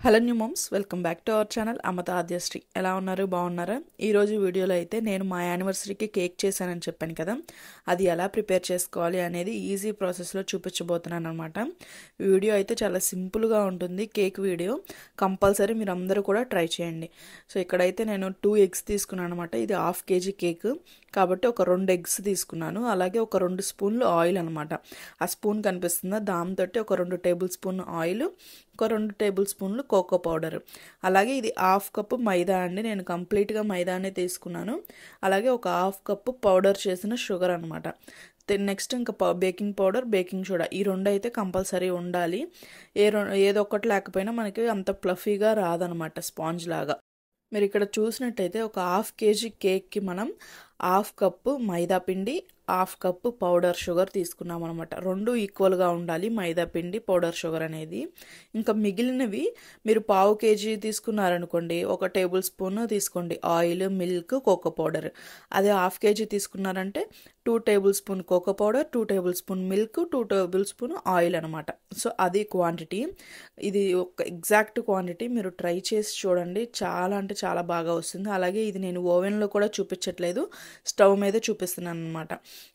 Hello new moms, welcome back to our channel అమత ఆద్యశ్రీ. ఎలా ఉన్నారు? బాగున్నారా? ఈరోజు వీడియోలో అయితే నేను మా యానివర్సరీకి కేక్ చేశానని చెప్పాను కదా, అది ఎలా ప్రిపేర్ చేసుకోవాలి అనేది ఈజీ ప్రాసెస్లో చూపించబోతున్నాను అనమాట. వీడియో అయితే చాలా సింపుల్గా ఉంటుంది. కేక్ వీడియో కంపల్సరీ మీరు అందరూ కూడా ట్రై చేయండి. సో ఇక్కడైతే నేను 2 ఎగ్స్ తీసుకున్నాను అనమాట. ఇది 1/2 kg కేక్ కాబట్టి ఒక 2 ఎగ్స్ తీసుకున్నాను. అలాగే ఒక 2 స్పూన్లు ఆయిల్ అనమాట. ఆ స్పూన్ కనిపిస్తుందా, దాంతో ఒక 2 టేబుల్ స్పూన్ ఆయిల్, ఒక 2 టేబుల్ స్పూన్లు కోకో పౌడర్, అలాగే ఇది 1/2 కప్పు మైదా అండి. నేను కంప్లీట్గా మైదానే తీసుకున్నాను. అలాగే ఒక 1/2 కప్పు పౌడర్ చేసిన షుగర్ అనమాట. నెక్స్ట్ ఇంకా బేకింగ్ పౌడర్, బేకింగ్ సోడా, ఈ రెండు అయితే కంపల్సరీ ఉండాలి. ఏదో ఒకటి లేకపోయినా మనకి అంత ప్లఫీగా రాదనమాట, స్పాంజ్ లాగా. మీరు ఇక్కడ చూసినట్టయితే ఒక 1/2 kg కేక్కి మనం 1/2 కప్పు మైదా పిండి, 1/2 కప్పు పౌడర్ షుగర్ తీసుకున్నాం అనమాట. రెండు ఈక్వల్గా ఉండాలి, మైదా పిండి పౌడర్ షుగర్ అనేది. ఇంకా మిగిలినవి మీరు 1/2 kg తీసుకున్నారనుకోండి, 1 టేబుల్ స్పూన్ తీసుకోండి ఆయిల్, మిల్క్, కోకో పౌడర్. అదే 1/2 kg తీసుకున్నారంటే 2 table spoon cocoa powder, 2 table spoon milk, 2 table spoon oil అనమాట. సో అది క్వాంటిటీ. ఇది ఒక ఎగ్జాక్ట్ క్వాంటిటీ. మీరు ట్రై చేసి చూడండి, చాలా అంటే చాలా బాగా వస్తుంది. అలాగే ఇది నేను ఓవెన్లో కూడా చూపించట్లేదు, స్టవ్ మీద చూపిస్తున్నాను అనమాట.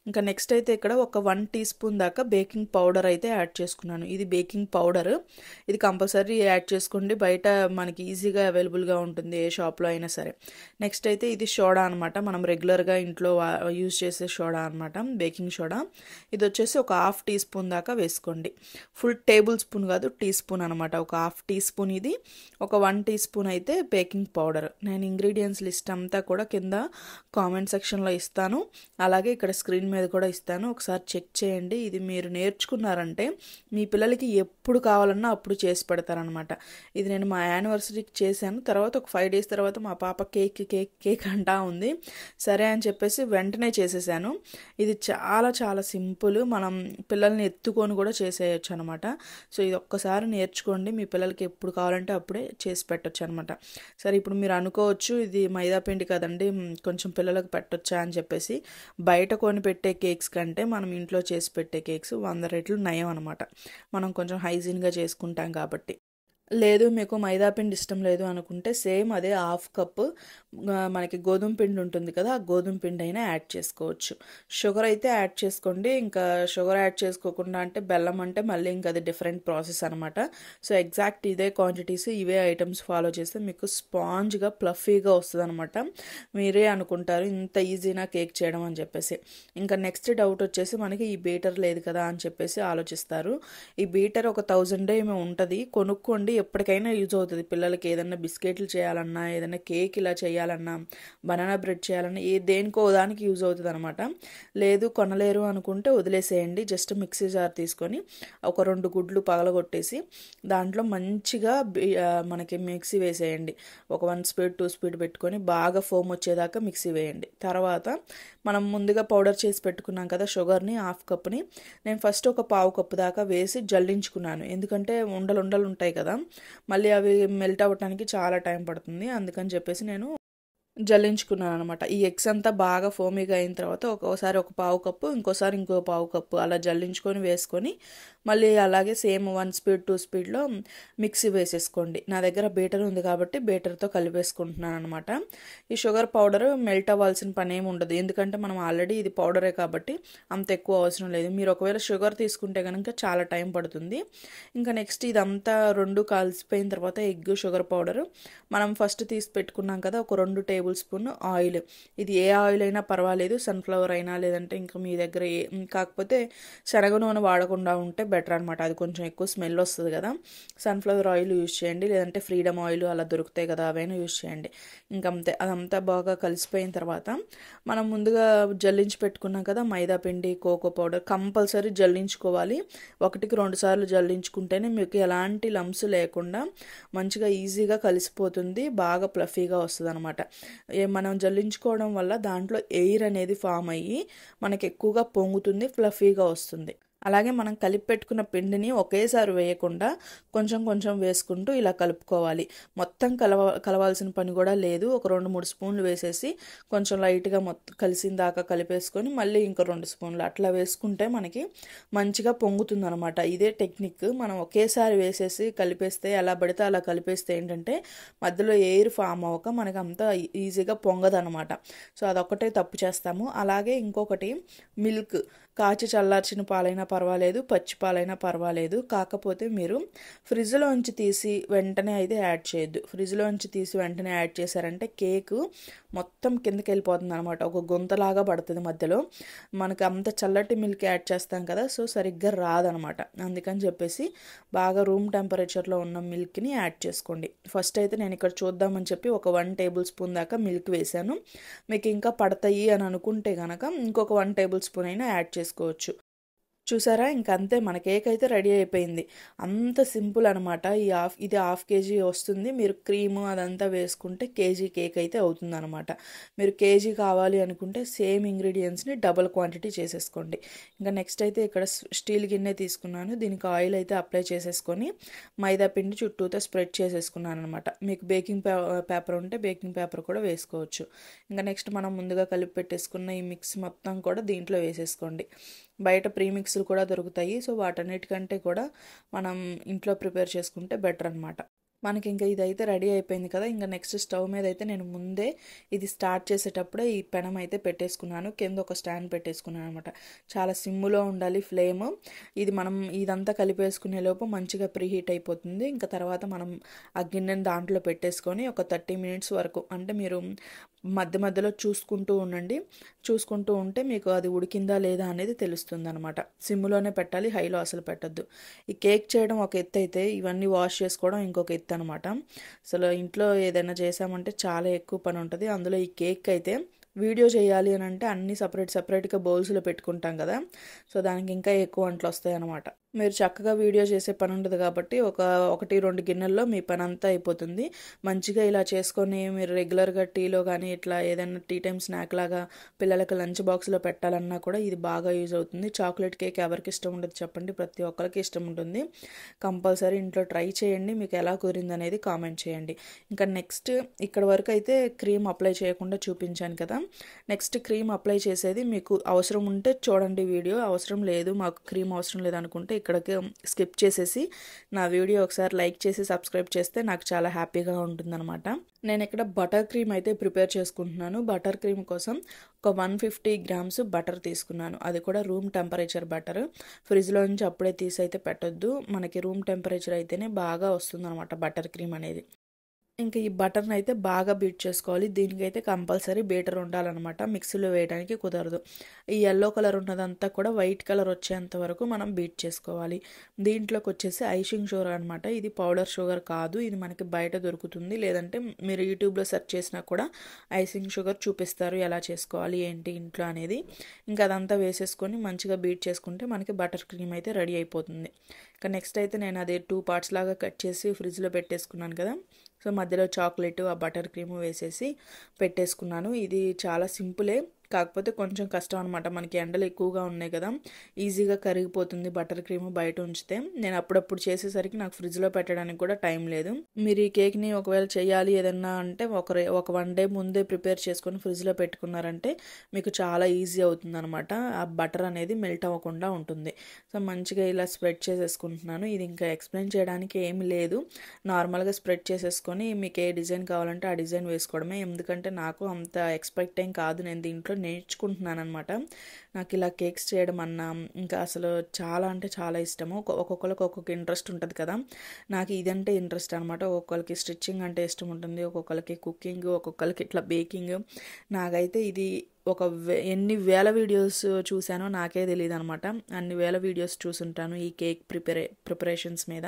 ఇంకా నెక్స్ట్ అయితే ఇక్కడ ఒక 1 టీ స్పూన్ దాకా బేకింగ్ పౌడర్ అయితే యాడ్ చేసుకున్నాను. ఇది బేకింగ్ పౌడర్, ఇది కంపల్సరీ యాడ్ చేసుకోండి. బయట మనకి ఈజీగా అవైలబుల్గా ఉంటుంది, ఏ షాప్లో అయినా సరే. నెక్స్ట్ అయితే ఇది సోడా అనమాట, మనం రెగ్యులర్గా ఇంట్లో యూజ్ చేసే సోడా అనమాట, బేకింగ్ సోడా. ఇది వచ్చేసి ఒక 1/2 టీ స్పూన్ దాకా వేసుకోండి. ఫుల్ టేబుల్ స్పూన్ కాదు, టీ స్పూన్ అనమాట. ఒక 1/2 టీ స్పూన్ ఇది, ఒక 1 టీ స్పూన్ అయితే బేకింగ్ పౌడర్. నేను ఇంగ్రీడియంట్స్ లిస్ట్ అంతా కూడా కింద కామెంట్ సెక్షన్లో ఇస్తాను, అలాగే ఇక్కడ స్క్రీన్ మీద కూడా ఇస్తాను. ఒకసారి చెక్ చేయండి. ఇది మీరు నేర్చుకున్నారంటే మీ పిల్లలకి ఎప్పుడు కావాలన్నా అప్పుడు చేసి పెడతారనమాట. ఇది నేను మా యానివర్సరీకి చేశాను. తర్వాత ఒక 5 days తర్వాత మా పాప కేక్ కేక్ కేక్ అంటా ఉంది. సరే అని చెప్పేసి వెంటనే చేసేసాను. ఇది చాలా చాలా సింపుల్, మనం పిల్లల్ని ఎత్తుకొని కూడా చేసేయచ్చు అనమాట. సో ఇది ఒక్కసారి నేర్చుకోండి, మీ పిల్లలకి ఎప్పుడు కావాలంటే అప్పుడే చేసి పెట్టచ్చు అనమాట. సరే, ఇప్పుడు మీరు అనుకోవచ్చు ఇది మైదా పిండి కదండి, కొంచెం పిల్లలకు పెట్టొచ్చా అని చెప్పేసి. బయట కొని పెట్టే కేక్స్ కంటే మనం ఇంట్లో చేసి పెట్టే కేక్స్ 100 రెట్లు నయం అనమాట. మనం కొంచెం హైజీన్గా చేసుకుంటాం కాబట్టి. లేదు మీకు మైదా పిండి ఇష్టం లేదు అనుకుంటే సేమ్ అదే 1/2 కప్పు మనకి గోధుమ పిండి ఉంటుంది కదా, ఆ గోధుమ పిండి అయినా యాడ్ చేసుకోవచ్చు. షుగర్ అయితే యాడ్ చేసుకోండి. ఇంకా షుగర్ యాడ్ చేసుకోకుండా అంటే బెల్లం అంటే మళ్ళీ ఇంకా అది డిఫరెంట్ ప్రాసెస్ అనమాట. సో ఎగ్జాక్ట్ ఇదే క్వాంటిటీస్, ఇవే ఐటమ్స్ ఫాలో చేస్తే మీకు స్పాంజ్గా ప్లఫీగా వస్తుంది అనమాట. మీరే అనుకుంటారు ఇంత ఈజీనా కేక్ చేయడం అని చెప్పేసి. ఇంకా నెక్స్ట్ డౌట్ వచ్చేసి మనకి ఈ బీటర్ లేదు కదా అని చెప్పేసి ఆలోచిస్తారు. ఈ బీటర్ ఒక 1000 ఏమో ఉంటుంది, కొనుక్కోండి. ఎప్పటికైనా యూజ్ అవుతుంది పిల్లలకి. ఏదైనా బిస్కెట్లు చేయాలన్నా, ఏదైనా కేక్ ఇలా చేయాలన్నా, బనానా బ్రెడ్ చేయాలన్నా, దేనికో దానికి యూజ్ అవుతుంది అనమాట. లేదు కొనలేరు అనుకుంటే వదిలేసేయండి. జస్ట్ మిక్సీ జార్ తీసుకొని ఒక 2 గుడ్లు పగలగొట్టేసి దాంట్లో మంచిగా మనకి మిక్సీ వేసేయండి. ఒక 1 స్పీడ్ 2 స్పీడ్ పెట్టుకొని బాగా ఫోమ్ వచ్చేదాకా మిక్సీ వేయండి. తర్వాత మనం ముందుగా పౌడర్ చేసి పెట్టుకున్నాం కదా షుగర్ని, 1/2 కప్ని నేను ఫస్ట్ ఒక 1/4 కప్పు దాకా వేసి జల్లించుకున్నాను. ఎందుకంటే ఉండలు ఉండలు ఉంటాయి కదా, మళ్ళీ అవి మెల్ట్ అవ్వడానికి చాలా టైం పడుతుంది. అందుకని చెప్పేసి నేను జల్లించుకున్నాను అనమాట. ఈ ఎగ్స్ అంతా బాగా ఫోమీగా అయిన తర్వాత ఒక్కోసారి ఒక 1/4 కప్పు, ఇంకోసారి ఇంకో 1/4 కప్పు అలా జల్లించుకొని వేసుకొని మళ్ళీ అలాగే సేమ్ 1 స్పీడ్ 2 స్పీడ్లో మిక్సీ వేసేసుకోండి. నా దగ్గర బీటర్ ఉంది కాబట్టి బీటర్తో కలిపేసుకుంటున్నాను అనమాట. ఈ షుగర్ పౌడర్ మెల్ట్ అవ్వాల్సిన పని ఏమి ఉండదు, ఎందుకంటే మనం ఆల్రెడీ ఇది పౌడరే కాబట్టి అంత ఎక్కువ అవసరం లేదు. మీరు ఒకవేళ షుగర్ తీసుకుంటే కనుక చాలా టైం పడుతుంది. ఇంకా నెక్స్ట్ ఇదంతా రెండు కలిసిపోయిన తర్వాత ఎగ్, షుగర్ పౌడర్ మనం ఫస్ట్ తీసి పెట్టుకున్నాం కదా, ఒక 2 టేబుల్ స్పూన్ ఆయిల్. ఇది ఏ ఆయిల్ అయినా పర్వాలేదు, సన్ఫ్లవర్ అయినా, లేదంటే ఇంకా మీ దగ్గర కాకపోతే శనగ నూనె వాడకుండా ఉంటే బెటర్ అనమాట. అది కొంచెం ఎక్కువ స్మెల్ వస్తుంది కదా. సన్ఫ్లవర్ ఆయిల్ యూజ్ చేయండి, లేదంటే ఫ్రీడమ్ ఆయిల్ అలా దొరుకుతాయి కదా, అవైనా యూజ్ చేయండి. ఇంకంతే. అదంతా బాగా కలిసిపోయిన తర్వాత మనం ముందుగా జల్లించి పెట్టుకున్నాం కదా మైదా పిండి, కోకో పౌడర్ కంపల్సరీ జల్లించుకోవాలి. 1కి 2 సార్లు జల్లించుకుంటేనే మీకు ఎలాంటి లంప్స్ లేకుండా మంచిగా ఈజీగా కలిసిపోతుంది, బాగా ప్లఫీగా వస్తుంది అనమాట. మనం జల్లించుకోవడం వల్ల దాంట్లో ఎయిర్ అనేది ఫామ్ అయ్యి మనకి ఎక్కువగా పొంగుతుంది, ఫ్లఫీగా వస్తుంది. అలాగే మనం కలిపి పెట్టుకున్న పిండిని ఒకేసారి వేయకుండా కొంచెం కొంచెం వేసుకుంటూ ఇలా కలుపుకోవాలి. మొత్తం కలవాల్సిన పని కూడా లేదు. ఒక 2-3 స్పూన్లు వేసేసి కొంచెం లైట్గా మొత్తం కలిసిన దాకా కలిపేసుకొని మళ్ళీ ఇంకో 2 స్పూన్లు అట్లా వేసుకుంటే మనకి మంచిగా పొంగుతుంది అనమాట. ఇదే టెక్నిక్. మనం ఒకేసారి వేసేసి కలిపేస్తే ఎలా పడితే అలా కలిపేస్తే ఏంటంటే మధ్యలో ఎయిర్ ఫామ్ అవ్వక మనకి అంతా ఈజీగా పొంగదనమాట. సో అదొక్కటే తప్పు చేస్తాము. అలాగే ఇంకొకటి, మిల్క్ కాచి చల్లార్చిన పాలైనా పర్వాలేదు, పచ్చి పాలైనా పర్వాలేదు. కాకపోతే మీరు ఫ్రిడ్జ్లోంచి తీసి వెంటనే అయితే యాడ్ చేయొద్దు. ఫ్రిడ్జ్లోంచి తీసి వెంటనే యాడ్ చేశారంటే కేకు మొత్తం కిందకి వెళ్ళిపోతుంది అనమాట. ఒక గుంతలాగా పడుతుంది మధ్యలో. మనకు అంత చల్లటి మిల్క్ యాడ్ చేస్తాం కదా, సో సరిగ్గా రాదనమాట. అందుకని చెప్పేసి బాగా రూమ్ టెంపరేచర్లో ఉన్న మిల్క్ని యాడ్ చేసుకోండి. ఫస్ట్ అయితే నేను ఇక్కడ చూద్దామని చెప్పి ఒక 1 టేబుల్ స్పూన్ దాకా మిల్క్ వేసాను. మీకు ఇంకా పడతాయి అని అనుకుంటే కనుక ఇంకొక 1 టేబుల్ స్పూన్ అయినా యాడ్ చేసుకోవచ్చు. చూసారా, ఇంకంతే మన కేక్ అయితే రెడీ అయిపోయింది. అంత సింపుల్ అనమాట. ఇది హాఫ్ కేజీ వస్తుంది. మీరు క్రీము అదంతా వేసుకుంటే కేజీ కేక్ అయితే అవుతుంది అనమాట. మీరు కేజీ కావాలి అనుకుంటే సేమ్ ఇంగ్రీడియంట్స్ని డబుల్ క్వాంటిటీ చేసేసుకోండి. ఇంకా నెక్స్ట్ అయితే ఇక్కడ స్టీల్ గిన్నె తీసుకున్నాను. దీనికి ఆయిల్ అయితే అప్లై చేసేసుకొని మైదా పిండి చుట్టూతో స్ప్రెడ్ చేసేసుకున్నాను అనమాట. మీకు బేకింగ్ పేపర్ ఉంటే బేకింగ్ పేపర్ కూడా వేసుకోవచ్చు. ఇంకా నెక్స్ట్ మనం ముందుగా కలిపి పెట్టేసుకున్న ఈ మిక్స్ మొత్తం కూడా దీంట్లో వేసేసుకోండి. బయట ప్రీమిక్స్లు కూడా దొరుకుతాయి. సో వాటన్నిటికంటే కూడా మనం ఇంట్లో ప్రిపేర్ చేసుకుంటే బెటర్ అనమాట. మనకి ఇంకా ఇదైతే రెడీ అయిపోయింది కదా. ఇంకా నెక్స్ట్ స్టవ్ మీద అయితే నేను ముందే ఇది స్టార్ట్ చేసేటప్పుడే ఈ పెనం అయితే పెట్టేసుకున్నాను. కింద ఒక స్టాండ్ పెట్టేసుకున్నాను అనమాట. చాలా సిమ్ములో ఉండాలి ఫ్లేమ్. ఇది మనం ఇదంతా కలిపేసుకునే లోపు మంచిగా ప్రీహీట్ అయిపోతుంది. ఇంకా తర్వాత మనం ఆ గిన్నెని దాంట్లో పెట్టేసుకొని ఒక 30 మినిట్స్ వరకు, అంటే మీరు మధ్య మధ్యలో చూసుకుంటూ ఉండండి. చూసుకుంటూ ఉంటే మీకు అది ఉడికిందా లేదా అనేది తెలుస్తుంది అనమాట. సిమ్లోనే పెట్టాలి, హైలో అసలు పెట్టద్దు. ఈ కేక్ చేయడం ఒక ఎత్తు అయితే ఇవన్నీ వాష్ చేసుకోవడం ఇంకొక ఎత్తు అనమాట. అసలు ఇంట్లో ఏదైనా చేసామంటే చాలా ఎక్కువ పని ఉంటుంది. అందులో ఈ కేక్ అయితే వీడియో చేయాలి అని అంటే అన్నీ సపరేట్గా బౌల్స్లో పెట్టుకుంటాం కదా, సో దానికి ఇంకా ఎక్కువ వంటలు వస్తాయి అనమాట. మీరు చక్కగా వీడియో చేసే పని ఉండదు కాబట్టి 1-2 గిన్నెల్లో మీ పని అంతా అయిపోతుంది. మంచిగా ఇలా చేసుకొని మీరు రెగ్యులర్గా టీలో కానీ ఇట్లా ఏదైనా టీ టైం స్నాక్ లాగా పిల్లలకి లంచ్ బాక్స్లో పెట్టాలన్నా కూడా ఇది బాగా యూజ్ అవుతుంది. చాక్లెట్ కేక్ ఎవరికి ఇష్టం ఉండదు చెప్పండి? ప్రతి ఒక్కరికి ఇష్టం ఉంటుంది. కంపల్సరీ ఇంట్లో ట్రై చేయండి. మీకు ఎలా కుదిరింది అనేది కామెంట్ చేయండి. ఇంకా నెక్స్ట్ ఇక్కడ వరకు అయితే క్రీమ్ అప్లై చేయకుండా చూపించాను కదా. నెక్స్ట్ క్రీమ్ అప్లై చేసేది మీకు అవసరం ఉంటే చూడండి వీడియో. అవసరం లేదు, మాకు క్రీమ్ అవసరం లేదు అనుకుంటే ఇక్కడికి స్కిప్ చేసేసి నా వీడియో ఒకసారి లైక్ చేసి సబ్స్క్రైబ్ చేస్తే నాకు చాలా హ్యాపీగా ఉంటుందన్నమాట. నేను ఇక్కడ బటర్ క్రీమ్ అయితే ప్రిపేర్ చేసుకుంటున్నాను. బటర్ క్రీమ్ కోసం ఒక 150 గ్రామ్స్ బటర్ తీసుకున్నాను. అది కూడా రూమ్ టెంపరేచర్ బటర్. ఫ్రిడ్జ్లో నుంచి అప్పుడే తీసి అయితే పెట్టొద్దు. మనకి రూమ్ టెంపరేచర్ అయితేనే బాగా వస్తుందన్నమాట బటర్ క్రీమ్ అనేది. ఇంకా ఈ బటర్ని అయితే బాగా బీట్ చేసుకోవాలి. దీనికైతే కంపల్సరీ బీటర్ ఉండాలన్నమాట. మిక్సీలో వేయడానికి కుదరదు. ఈ ఎల్లో కలర్ ఉన్నదంతా కూడా వైట్ కలర్ వచ్చేంత వరకు మనం బీట్ చేసుకోవాలి. దీంట్లోకి వచ్చేసి ఐసింగ్ షుగర్ అనమాట. ఇది పౌడర్ షుగర్ కాదు, ఇది మనకి బయట దొరుకుతుంది. లేదంటే మీరు యూట్యూబ్లో సెర్చ్ చేసినా కూడా ఐసింగ్ షుగర్ చూపిస్తారు ఎలా చేసుకోవాలి ఏంటి ఇంట్లో అనేది. ఇంకా అదంతా వేసేసుకొని మంచిగా బీట్ చేసుకుంటే మనకి బటర్ క్రీమ్ అయితే రెడీ అయిపోతుంది. ఇంకా నెక్స్ట్ అయితే నేను అది 2 పార్ట్స్ లాగా కట్ చేసి ఫ్రిడ్జ్లో పెట్టేసుకున్నాను కదా. సో మధ్యలో చాక్లెట్ ఆ బటర్ క్రీమ్ వేసేసి పెట్టేసుకున్నాను. ఇది చాలా సింపులే, కాకపోతే కొంచెం కష్టం అనమాట. మనకి ఎండలు ఎక్కువగా ఉన్నాయి కదా, ఈజీగా కరిగిపోతుంది బటర్ క్రీమ్ బయట ఉంచితే. నేను అప్పుడప్పుడు చేసేసరికి నాకు ఫ్రిడ్జ్లో పెట్టడానికి కూడా టైం లేదు. మీరు ఈ కేక్ని ఒకవేళ చేయాలి ఏదన్నా అంటే ఒక 1 డే ముందే ప్రిపేర్ చేసుకొని ఫ్రిడ్జ్లో పెట్టుకున్నారంటే మీకు చాలా ఈజీ అవుతుంది అనమాట. ఆ బటర్ అనేది మెల్ట్ అవ్వకుండా ఉంటుంది. సో మంచిగా ఇలా స్ప్రెడ్ చేసేసుకుంటున్నాను. ఇది ఇంకా ఎక్స్ప్లెయిన్ చేయడానికి ఏమి లేదు, నార్మల్గా స్ప్రెడ్ చేసేసుకొని మీకు ఏ డిజైన్ కావాలంటే ఆ డిజైన్ వేసుకోవడమే. ఎందుకంటే నాకు అంత ఎక్స్పెక్ట్ ఏం కాదు, నేను దీంట్లో నేర్చుకుంటున్నాను అనమాట. నాకు ఇలా కేక్స్ చేయడం అన్నా ఇంకా అసలు చాలా అంటే చాలా ఇష్టము. ఒక్కొక్కరికి ఒక్కొక్క ఇంట్రెస్ట్ ఉంటుంది కదా. నాకు ఇదంటే ఇంట్రెస్ట్ అనమాట. ఒక్కొక్కరికి స్టిచ్చింగ్ అంటే ఇష్టం ఉంటుంది, ఒక్కొక్కరికి కుకింగ్, ఒక్కొక్కరికి ఇట్లా బేకింగ్. నాకైతే ఇది ఎన్ని వేల వీడియోస్ చూశానో నాకే తెలియదు అనమాట. అన్ని వేల వీడియోస్ చూసుంటాను ఈ కేక్ ప్రిపరేషన్స్ మీద.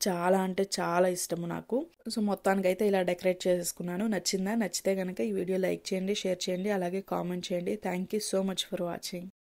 చాలా అంటే చాలా ఇష్టము నాకు. సో మొత్తానికైతే ఇలా డెకరేట్ చేసేసుకున్నాను. నచ్చిందా? నచ్చితే కనుక ఈ వీడియో లైక్ చేయండి, షేర్ చేయండి, అలాగే కామెంట్ చేయండి. Thank you so much for watching.